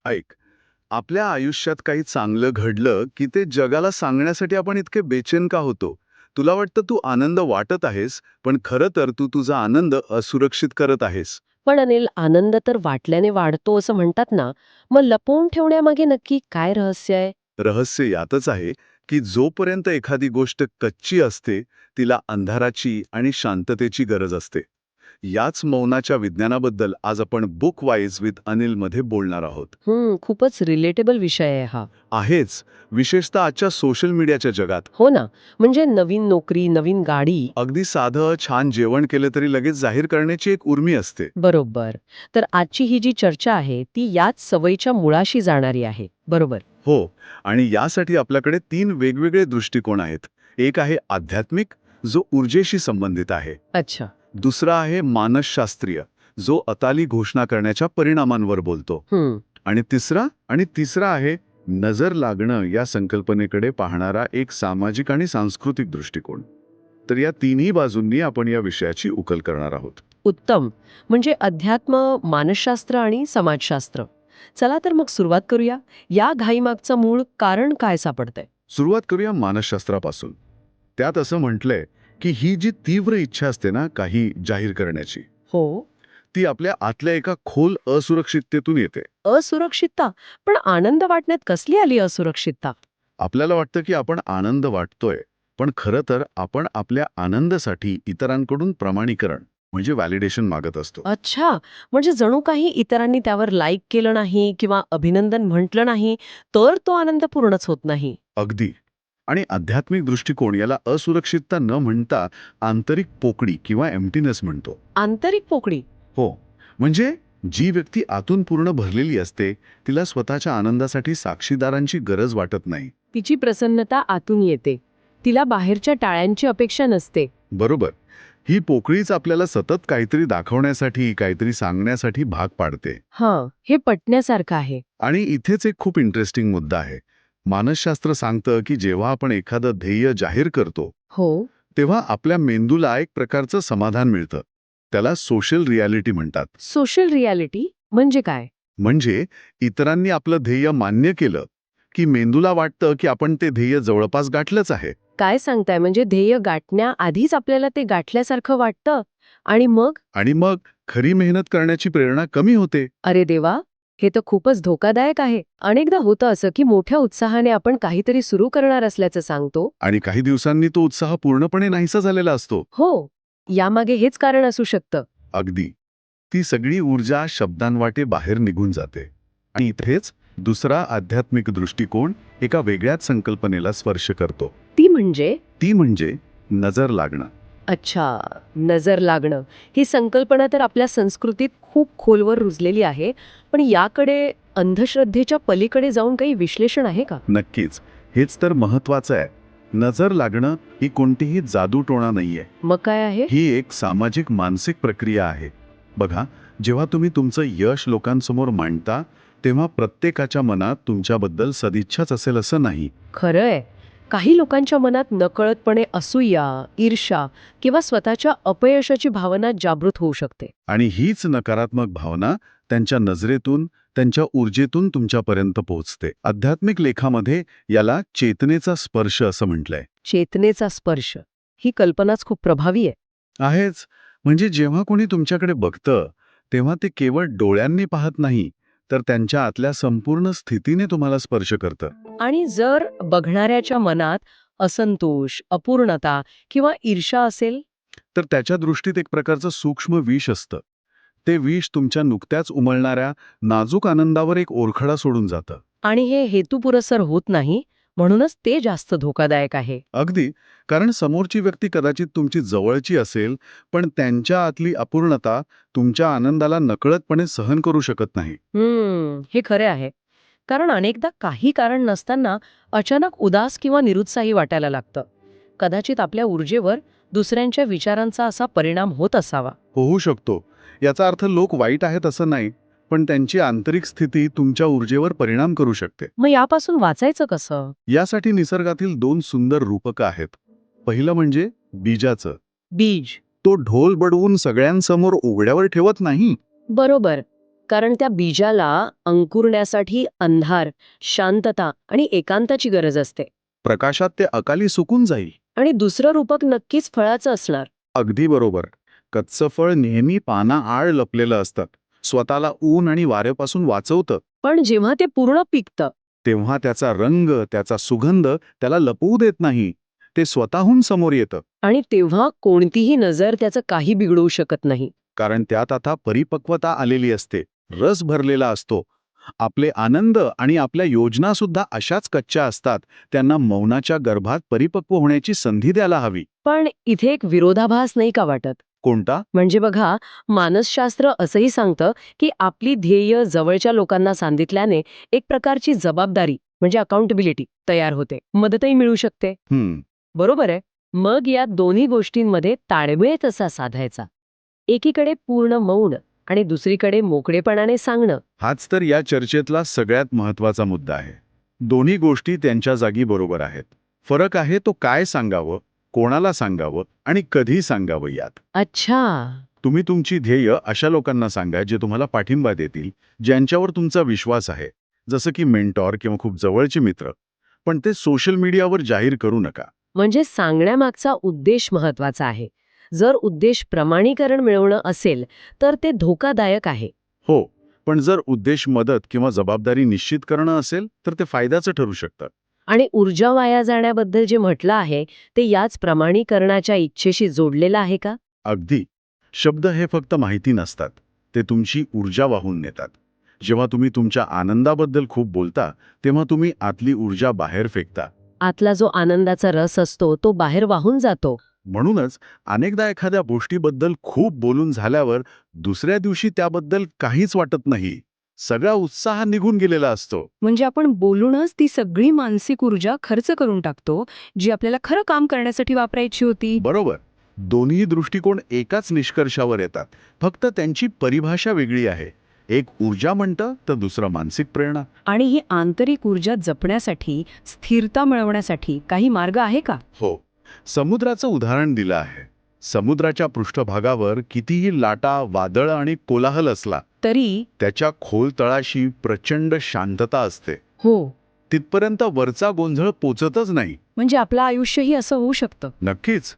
ऐक, आपल्या आयुष्यात काही चांगलं घडलं की ते जगाला सांगण्यासाठी आपण इतके बेचैन का होतो? तुला वाटतं तू आनंद वाटत आहेस, पण खरं तर तू तुझा आनंद असुरक्षित करत आहेस. पण अनिल, आनंद तर वाटल्याने वाढतो असं म्हणतात ना. मग लपवून ठेवण्यामागे नक्की काय रहस्य आहे? रहस्य यातच आहे की जोपर्यंत एखादी गोष्ट कच्ची असते, तिला अंधाराची आणि शांततेची गरज असते. याच मौनाच्या विज्ञानाबद्दल आज आपण बुक वाईज विथ अनिलमध्ये बोलणार आहोत. खूपच रिलेटेबल विषय आहे हा. आहेच, विशेषतः आजच्या सोशल मीडियाच्या जगात. हो ना. म्हणजे नवीन नोकरी, नवीन गाडी. अगदी साधं छान जेवण केलं तरी लगेच जाहीर करण्याची एक उर्मी असते. बरोबर. तर आजची ही जी चर्चा आहे ती याच सवयीच्या मुळाशी जाणारी आहे. बरोबर. हो, आणि यासाठी आपल्याकडे तीन वेगवेगळे दृष्टिकोन आहेत. एक आहे आध्यात्मिक, जो ऊर्जेशी संबंधित आहे. अच्छा. दुसरा आहे मानसशास्त्रीय, जो अताली घोषणा करण्याच्या परिणामांवर बोलतो. हम्म. आणि तिसरा आहे नजर लागणं या संकल्पनेकडे पाहणारा एक सामाजिक आणि सांस्कृतिक दृष्टिकोन. तर या तिन्ही बाजूंनी आपण या विषयाची उकल करणार आहोत. उत्तम. म्हणजे अध्यात्म, मानसशास्त्र आणि समाजशास्त्र. चला तर मग सुरुवात करूया. या घाईमागचं मूळ कारण काय सापडतंय? सुरुवात करूया मानसशास्त्रापासून. त्यात असं म्हटलंय की ही जी तीव्र इच्छा असते ना काही जाहीर करण्याची, हो. ती आपल्या आतल्या एका खोल असुरक्षिततेतून येते. असुरक्षितता? पण आनंद वाटण्यात कसली आली असुरक्षितता? आपल्याला वाटतं की आपण आनंद वाटतोय, पण खरं तर आपण आपल्या आनंदासाठी इतरांकडून प्रमाणीकरण म्हणजे व्हॅलिडेशन मागत असतो. अच्छा. म्हणजे जणू काही इतरांनी त्यावर लाईक केलं नाही किंवा अभिनंदन म्हटलं नाही, तर तो आनंद पूर्णच होत नाही. अगदी. आणि आध्यात्मिक दृष्टिकोन याला असुरक्षितता न म्हणता आंतरिक पोकळी किंवा एम्प्टीनेस म्हणतो. आंतरिक पोकळी. हो, म्हणजे जी व्यक्ती आतून पूर्ण भरलेली असते, तिला स्वतःच्या आनंदासाठी साक्षीदारांची गरज वाटत नाही. तिची प्रसन्नता आतून येते. तिला बाहेरच्या टाळ्यांची अपेक्षा नसते. बरोबर. ही पोकळीच आपल्याला सतत काहीतरी दाखवण्यासाठी, काहीतरी सांगण्यासाठी भाग पाडते. हां, हे पटण्यासारखं आहे. आणि इथेच एक खूप इंटरेस्टिंग मुद्दा आहे. मानसशास्त्र सांगतं की जेव्हा आपण एखादं ध्येय जाहीर करतो, हो. तेव्हा आपल्या मेंदूला एक प्रकारचं समाधान मिळतं. त्याला सोशल रियालिटी म्हणतात. सोशल रियालिटी म्हणजे काय? म्हणजे इतरांनी आपलं ध्येय मान्य केलं, की मेंदूला वाटतं की आपण ते ध्येय जवळपास गाठलंच आहे. काय सांगताय? म्हणजे ध्येय गाठण्याआधीच आपल्याला ते गाठल्यासारखं वाटतं आणि मग? आणि मग खरी मेहनत करण्याची प्रेरणा कमी होते. अरे देवा! हे तर खूपच धोकादायक आहे. अनेकदा होतं असं, की मोठ्या उत्साहाने आपण काहीतरी सुरू करणार असल्याचं सांगतो. आणि काही दिवसांनी तो उत्साह पूर्णपणे नाहीसा झालेला असतो. हो, यामागे हेच कारण असू शकतं. अगदी. ती सगळी ऊर्जा शब्दांवाटे बाहेर निघून जाते. आणि इथेच दुसरा आध्यात्मिक दृष्टिकोन एका वेगळ्याच संकल्पनेला स्पर्श करतो. ती म्हणजे? ती म्हणजे नजर लागणं. अच्छा, नजर लागणं. ही संकल्पना तर आपल्या संस्कृतीत खूप खोलवर रुजलेली आहे. पण याकडे अंधश्रद्धेच्या पलीकडे जाऊन काही विश्लेषण आहे का? नक्कीच. हेच तर महत्वाचं आहे. नजर लागणं ही कोणतीही जादूटोणा नाहीये. मग काय आहे? ही एक सामाजिक मानसिक प्रक्रिया आहे. बघा, जेव्हा तुम्ही तुमचं यश लोकांसमोर मांडता, तेव्हा प्रत्येकाच्या मनात तुमच्याबद्दल सदिच्छाच असेल असं नाही. खरंय. काही लोकांच्या मनात नकळतपणे असूया, ईर्ष्या किंवा स्वतःच्या अपयशाची भावना जागृत होऊ शकते. आणि हीच नकारात्मक भावना त्यांच्या नजरेतून, त्यांच्या ऊर्जेतून तुमच्यापर्यंत पोहोचते. आध्यात्मिक लेखामध्ये याला चेतनेचा स्पर्श असं म्हटलंय. चेतनेचा स्पर्श. ही कल्पनाच खूप प्रभावी आहे. आहेच. म्हणजे जेव्हा कोणी तुमच्याकडे बघतं, तेव्हा ते केवळ डोळ्यांनी पाहत नाही, तर त्यांच्या आतल्या संपूर्ण स्थितीने तुम्हाला स्पर्श करतं. आणि जर बघणाऱ्याच्या मनात असंतोष, अपूर्णता किंवा ईर्ष्या असेल. तर त्याच्या दृष्टीत एक प्रकारचं सूक्ष्म विष असतं. ते विष तुमच्या नुकत्याच उमलणाऱ्या नाजूक आनंदावर एक ओरखडा सोडून जातं. आणि हे हेतुपुरस्सर होत नाही, म्हणूनच ते जास्त धोकादायक आहे. अगदी. कारण समोरची व्यक्ती कदाचित तुमची जवळची असेल, पण त्यांच्या आतली अपूर्णता तुमच्या आनंदाला नकळतपणे सहन करू शकत नाही. हे खरे आहे. कारण अनेकदा काही कारण नसताना अचानक उदास किंवा निरुत्साही वाटायला लागतं. कदाचित आपल्या ऊर्जेवर दुसऱ्यांच्या विचारांचा असा परिणाम होत असावा. होऊ शकतो. याचा अर्थ लोक वाईट आहेत असं नाही, पण त्यांची आंतरिक स्थिती तुमच्या ऊर्जेवर परिणाम करू शकते. मग यापासून वाचायचं कसं? यासाठी निसर्गातील दोन सुंदर रूपकं आहेत. पहिलं म्हणजे बीजाचं. बीज. तो ढोल बडवून सगळ्यांसमोर उघड्यावर ठेवत नाही. बरोबर. कारण त्या बीजाला अंकुरण्यासाठी अंधार, शांतता आणि एकांताची गरज असते. प्रकाशात ते अकाली सुकून जाईल. आणि दुसरं रूपक नक्कीच फळाचं असणार. अगदी बरोबर. कच्चं फळ नेहमी पाना आड लपलेलं असतं. स्वतःला ऊन आणि वाऱ्यापासून वाचवतं. पण जेव्हा ते पूर्ण पिकतं, तेव्हा त्याचा रंग, त्याचा सुगंध त्याला लपवू देत नाही. ते स्वतःहून समोर येतं. आणि तेव्हा कोणतीही नजर त्याचं काही बिघडवू शकत नाही. कारण त्यात आता परिपक्वता आलेली असते. रस भरलेला असतो. आपले आनंद आणि आपल्या योजना सुद्धा अशाच कच्च्या असतात. त्यांना मौनाच्या गर्भात परिपक्व होण्याची संधी द्यायला हवी. पण इथे एक विरोधाभास नाही का वाटत? कोणता? म्हणजे बघा, मानसशास्त्र असंही सांगतं की आपली ध्येय जवळच्या लोकांना सांगितल्याने एक प्रकारची जबाबदारी म्हणजे अकाउंटेबिलिटी तयार होते. मदतही मिळू शकते. बरोबर आहे. मग या दोन्ही गोष्टींमध्ये ताळमेळ कसा साधायचा? एकीकडे पूर्ण मौन आणि दुसरीकडे मोकळेपणाने सांगणं. हाच तर या चर्चेतला सगळ्यात महत्वाचा मुद्दा आहे. दोन्ही गोष्टी त्यांच्या जागी बरोबर आहेत. फरक आहे तो काय सांगावं, कोणाला सांगावं आणि कधी सांगावं यात. अच्छा. तुम्ही तुमची ध्येय अशा लोकांना सांगा जे तुम्हाला पाठिंबा देतील, ज्यांच्यावर तुमचा विश्वास आहे, जसं की मेंटॉर किंवा खूप जवळचे मित्र. पण ते सोशल मीडियावर जाहीर करू नका. म्हणजे सांगण्यामागचा उद्देश महत्वाचा आहे. जर उद्देश प्रमाणीकरण मिळवणं असेल तर ते धोकादायक आहे. हो, पण जर उद्देश मदत किंवा जबाबदारी निश्चित करणं असेल तर ते फायद्याचं ठरू शकतं. आणि ऊर्जा वाया जाण्याबद्दल जे म्हटलं आहे ते याच प्रमाणीकरणाच्या इच्छेशी जोडलेलं आहे का? अगदी. शब्द हे फक्त माहिती नसतात. ते तुमची ऊर्जा वाहून नेतात. जेव्हा तुम्ही तुमच्या आनंदाबद्दल खूप बोलता, तेव्हा तुम्ही आतली ऊर्जा बाहेर फेकता. आतला जो आनंदाचा रस असतो तो बाहेर वाहून जातो. म्हणूनच अनेकदा एखाद्या गोष्टीबद्दल खूप बोलून झाल्यावर दुसऱ्या दिवशी त्याबद्दल काहीच वाटत नाही. सगळा उत्साह निघून गेलेला असतो. म्हणजे आपण बोलूनच ती सगळी मानसिक ऊर्जा खर्च करून टाकतो, जी आपल्याला खरं काम करण्यासाठी वापरायची होती. बरोबर. दोन्ही दृष्टिकोन एकाच निष्कर्षावर येतात. फक्त त्यांची परिभाषा वेगळी आहे. एक ऊर्जा म्हणतं तर दुसरं मानसिक प्रेरणा. आणि ही आंतरिक ऊर्जा जपण्यासाठी, स्थिरता मिळवण्यासाठी काही मार्ग आहे का? हो. समुद्राचं उदाहरण दिलं आहे. समुद्राच्या पृष्ठभागावर कितीही लाटा, वादळ आणि कोलाहल असला, तरी त्याच्या खोल तळाशी प्रचंड शांतता असते. हो, तिथपर्यंत वरचा गोंधळ पोचतच नाही. म्हणजे आपलं आयुष्यही असं होऊ शकतं. नक्कीच.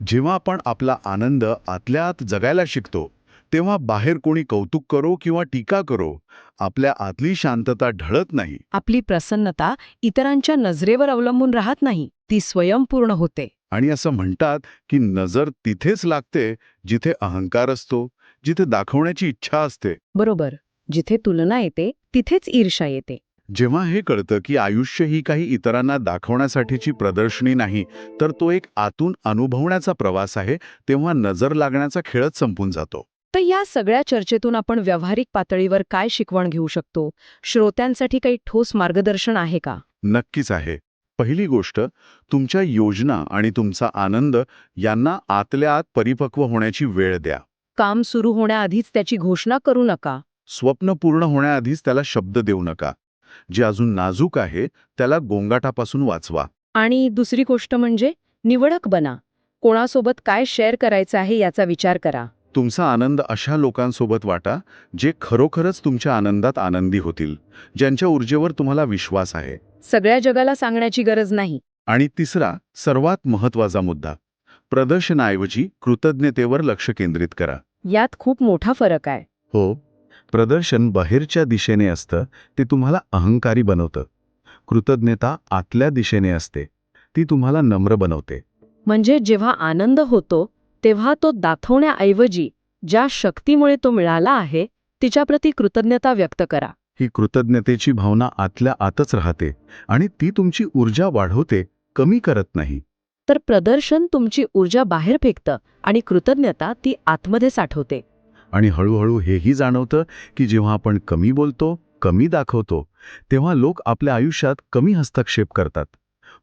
जेव्हा आपण आपला आनंद आतल्या आत जगायला शिकतो, तेव्हा बाहेर कोणी कौतुक करो किंवा टीका करो, आपल्या आतली शांतता ढळत नाही. आपली प्रसन्नता इतरांच्या नजरेवर अवलंबून राहत नाही, ती स्वयंपूर्ण होते. आणि असं म्हणतात की नजर तिथेच लागते जिथे अहंकार असतो, जिथे दाखवण्याची इच्छा असते. बरोबर. जिथे तुलना येते तिथेच ईर्ष्या येते. जेव्हा हे कळतं की आयुष्य ही काही इतरांना दाखवण्यासाठीची प्रदर्शनी नाही, तर तो एक आतून अनुभवण्याचा प्रवास आहे, तेव्हा नजर लागण्याचा खेळच संपून जातो. तर या सगळ्या चर्चेतून आपण व्यावहारिक पातळीवर काय शिकवण घेऊ शकतो? श्रोत्यांसाठी काही ठोस मार्गदर्शन आहे का? नक्कीच आहे. पहिली गोष्ट, तुमच्या योजना आणि तुमचा आनंद यांना आतल्या आत परिपक्व होण्याची वेळ द्या. काम सुरू होण्याआधीच त्याची घोषणा करू नका. स्वप्न पूर्ण होण्याआधीच त्याला शब्द देऊ नका. जे अजून नाजूक आहे त्याला गोंगाटापासून वाचवा. आणि दुसरी गोष्ट म्हणजे निवडक बना. कोणासोबत काय शेअर करायचं आहे याचा विचार करा. तुमचा आनंद अशा लोकांसोबत वाटा जे खरोखरच तुमच्या आनंदात आनंदी होतील, ज्यांच्या ऊर्जेवर तुम्हाला विश्वास आहे. सगळ्या जगाला सांगण्याची गरज नाही. आणि तिसरा, सर्वात महत्त्वाचा मुद्दा, प्रदर्शनाऐवजी कृतज्ञतेवर लक्ष केंद्रित करा. यात खूप मोठा फरक आहे. हो, प्रदर्शन बाहेरच्या दिशेने असतं, ते तुम्हाला अहंकारी बनवतं. कृतज्ञता आतल्या दिशेने असते, ती तुम्हाला नम्र बनवते. म्हणजे जेव्हा आनंद होतो तेव्हा तो दाखवण्याऐवजी ज्या शक्तीमुळे तो मिळाला आहे तिच्याप्रती कृतज्ञता व्यक्त करा. ही कृतज्ञतेची भावना आतल्या आतच राहते आणि ती तुमची ऊर्जा वाढवते, कमी करत नाही. तर प्रदर्शन तुमची ऊर्जा बाहेर फेकतं आणि कृतज्ञता ती आतमध्ये साठवते. आणि हळूहळू हेही जाणवतं की जेव्हा आपण कमी बोलतो, कमी दाखवतो, तेव्हा लोक आपल्या आयुष्यात कमी हस्तक्षेप करतात.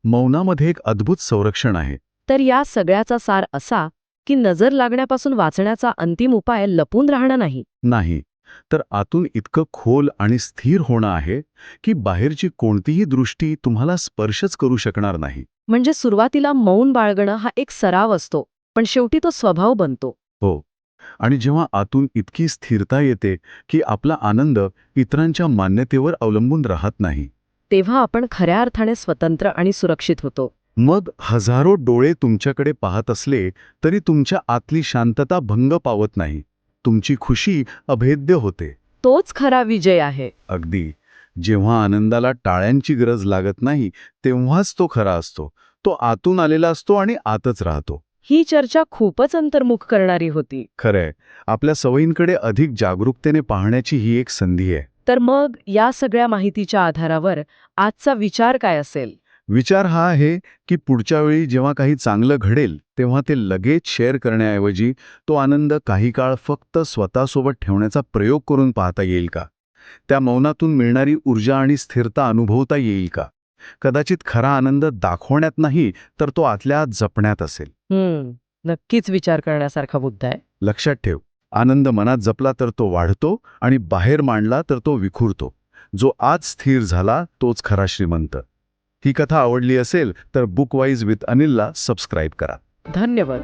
मौनामध्ये एक अद्भुत संरक्षण आहे. तर या सगळ्याचा सार असा की नजर लागण्यापासून वाचण्याचा अंतिम उपाय लपून राहणं नाही, तर आतून इतकं खोल आणि स्थिर होणं आहे की बाहेरची कोणतीही दृष्टी तुम्हाला स्पर्शच करू शकणार नाही. म्हणजे सुरुवातीला मौन बाळगणं हा एक सराव असतो, पण शेवटी तो स्वभाव बनतो. हो, आणि जेव्हा आतून इतकी स्थिरता येते की आपला आनंद इतरांच्या मान्यतेवर अवलंबून राहत नाही, तेव्हा आपण खऱ्या अर्थाने स्वतंत्र आणि सुरक्षित होतो. मग हजारो डोळे तुमच्याकडे पाहत असले तरी तुमच्या आतली शांतता भंग पावत नाही. तुमची खुशी अभेद्य होते. तोच खरा विजय आहे. अगदी. जेव्हा आनंदाला टाळ्यांची गरज लागत नाही तेव्हाच तो खरा असतो. तो आतून आलेला असतो आणि आतच राहतो. ही चर्चा खूपच अंतर्मुख करणारी होती. खरंय, आपल्या सवयींकडे अधिक जागरूकतेने पाहण्याची ही एक संधी आहे. तर मग या सगळ्या माहितीच्या आधारावर आजचा विचार काय असेल? विचार हा आहे की पुढच्या वेळी जेव्हा काही चांगलं घडेल तेव्हा ते लगेच शेअर करण्याऐवजी तो आनंद काही काळ फक्त स्वतःसोबत ठेवण्याचा प्रयोग करून पाहता येईल का? त्या मौनातून मिळणारी ऊर्जा आणि स्थिरता अनुभवता येईल का? कदाचित खरा आनंद दाखवण्यात नाही तर तो आतल्या आत जपण्यात असेल. नक्कीच विचार करण्यासारखा मुद्दा आहे. लक्षात ठेव, आनंद मनात जपला तर तो वाढतो आणि बाहेर मांडला तर तो विखुरतो. जो आज स्थिर झाला तोच खरा श्रीमंत. ही कथा आवडली असेल तर बुकवाईज विथ अनिलला सबस्क्राईब करा. धन्यवाद.